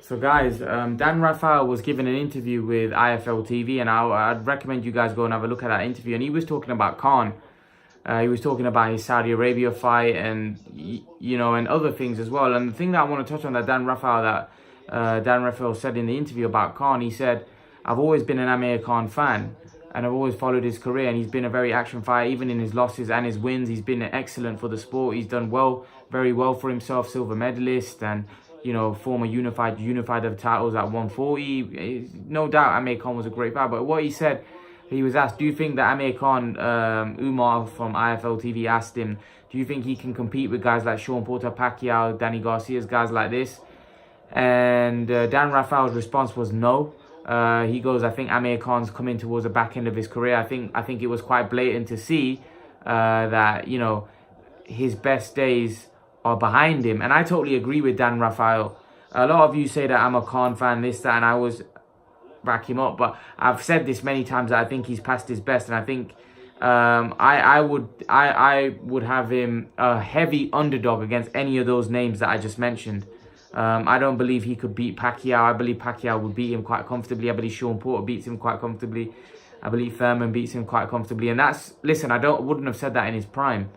So guys, Dan Rafael was given an interview with IFL TV, and I'd recommend you guys go and have a look at that interview. And he was talking about Khan. He was talking about his Saudi Arabia fight, and and other things as well. And the thing that I want to touch on that Dan Rafael said in the interview about Khan, he said, "I've always been an Amir Khan fan, and I've always followed his career, and he's been a very action fighter, even in his losses and his wins. He's been excellent for the sport. He's done well, very well for himself, silver medalist, and former unified of titles at 140. No doubt Amir Khan was a great fighter." But what he said, he was asked, do you think that Amir Khan, Umar from IFL TV asked him, do you think he can compete with guys like Sean Porter, Pacquiao, Danny Garcia's, guys like this? And Dan Rafael's response was no. He goes, I think Amir Khan's coming towards the back end of his career. I think it was quite blatant to see that, his best days are behind him. And I totally agree with Dan Rafael. A lot of you say that I'm a Khan fan, this, that, and I was back him up. But I've said this many times that I think he's past his best. And I think I would have him a heavy underdog against any of those names that I just mentioned. I don't believe he could beat Pacquiao. I believe Pacquiao would beat him quite comfortably. I believe Sean Porter beats him quite comfortably. I believe Thurman beats him quite comfortably. And listen, I wouldn't have said that in his prime.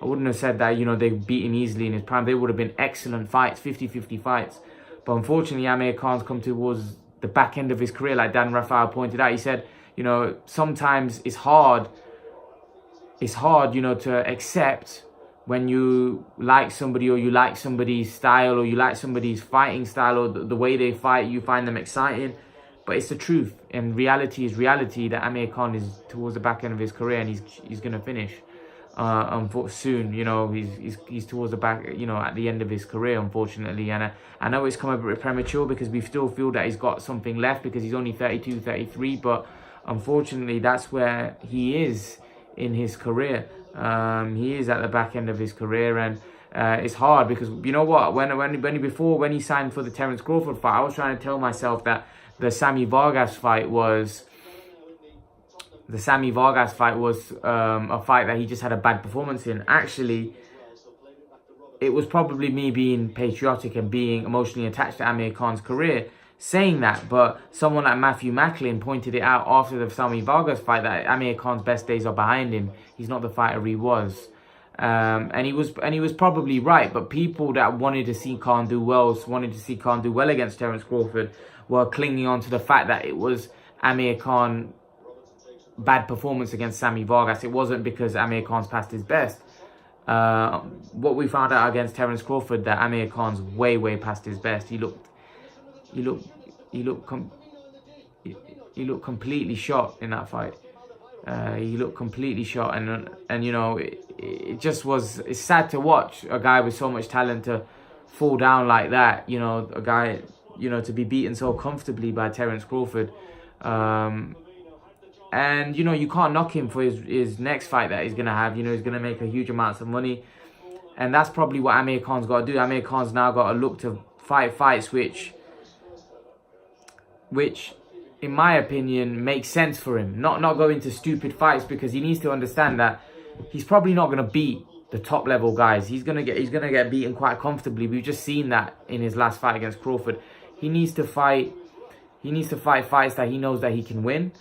I wouldn't have said that, they beat him easily in his prime. They would have been excellent fights, 50-50 fights. But unfortunately, Amir Khan's come towards the back end of his career, like Dan Rafael pointed out. He said, sometimes it's hard, to accept when you like somebody, or you like somebody's style, or you like somebody's fighting style, or the way they fight, you find them exciting. But it's the truth, and reality is reality, that Amir Khan is towards the back end of his career, and he's going to finish soon. He's towards the back, at the end of his career, unfortunately. And I know it's come a bit premature, because we still feel that he's got something left, because he's only 32, 33. But unfortunately, that's where he is in his career. He is at the back end of his career, and it's hard, because you know what, when he signed for the Terence Crawford fight, I was trying to tell myself that the Sammy Vargas fight was a fight that he just had a bad performance in. Actually, it was probably me being patriotic and being emotionally attached to Amir Khan's career saying that. But someone like Matthew Macklin pointed it out after the Sammy Vargas fight, that Amir Khan's best days are behind him. He's not the fighter he was. And he was probably right. But people that wanted to see Khan do well against Terence Crawford, were clinging on to the fact that it was Amir Khan bad performance against Sammy Vargas. It wasn't because Amir Khan's past his best. What we found out against Terence Crawford, that Amir Khan's way past his best. He looked completely shot in that fight. He looked completely shot, and it's sad to watch a guy with so much talent to fall down like that. A guy, to be beaten so comfortably by Terence Crawford. And you can't knock him for his next fight that he's gonna have. He's gonna make a huge amounts of money, and that's probably what Amir Khan's got to do. Amir Khan's now got to look to fight fights which in my opinion makes sense for him. Not go into stupid fights, because he needs to understand that he's probably not gonna beat the top level guys. He's gonna get beaten quite comfortably. We've just seen that in his last fight against Crawford. He needs to fight fights that he knows that he can win.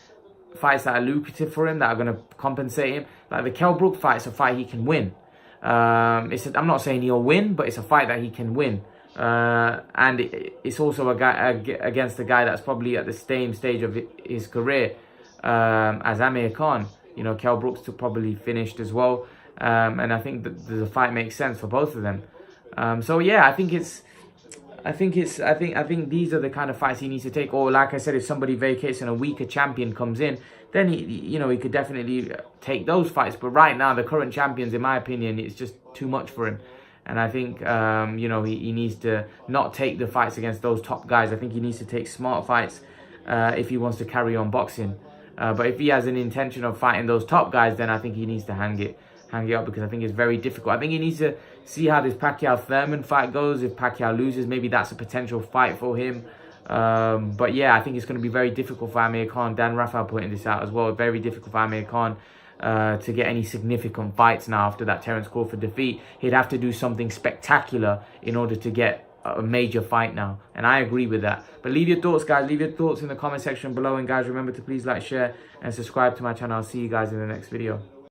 Fights that are lucrative for him, that are going to compensate him. Like the Kell Brook fight, it's a fight he can win. I'm not saying he'll win, but it's a fight that he can win. And it's also a guy against a guy that's probably at the same stage of his career as Amir Khan. Kell Brook's probably finished as well, and I think that the fight makes sense for both of them. So yeah, I think these are the kind of fights he needs to take. Or like I said, if somebody vacates and a weaker champion comes in, then he could definitely take those fights. But right now, the current champions, in my opinion, it's just too much for him. And I think he needs to not take the fights against those top guys. I think he needs to take smart fights if he wants to carry on boxing. But if he has an intention of fighting those top guys, then I think he needs to hang it up, because I think it's very difficult. I think he needs to see how this Pacquiao-Thurman fight goes. If Pacquiao loses, maybe that's a potential fight for him. But yeah, I think it's going to be very difficult for Amir Khan. Dan Rafael pointing this out as well. Very difficult for Amir Khan to get any significant fights now after that Terence Crawford defeat. He'd have to do something spectacular in order to get a major fight now, and I agree with that. But leave your thoughts, guys. Leave your thoughts in the comment section below, and guys, remember to please like, share, and subscribe to my channel. I'll see you guys in the next video.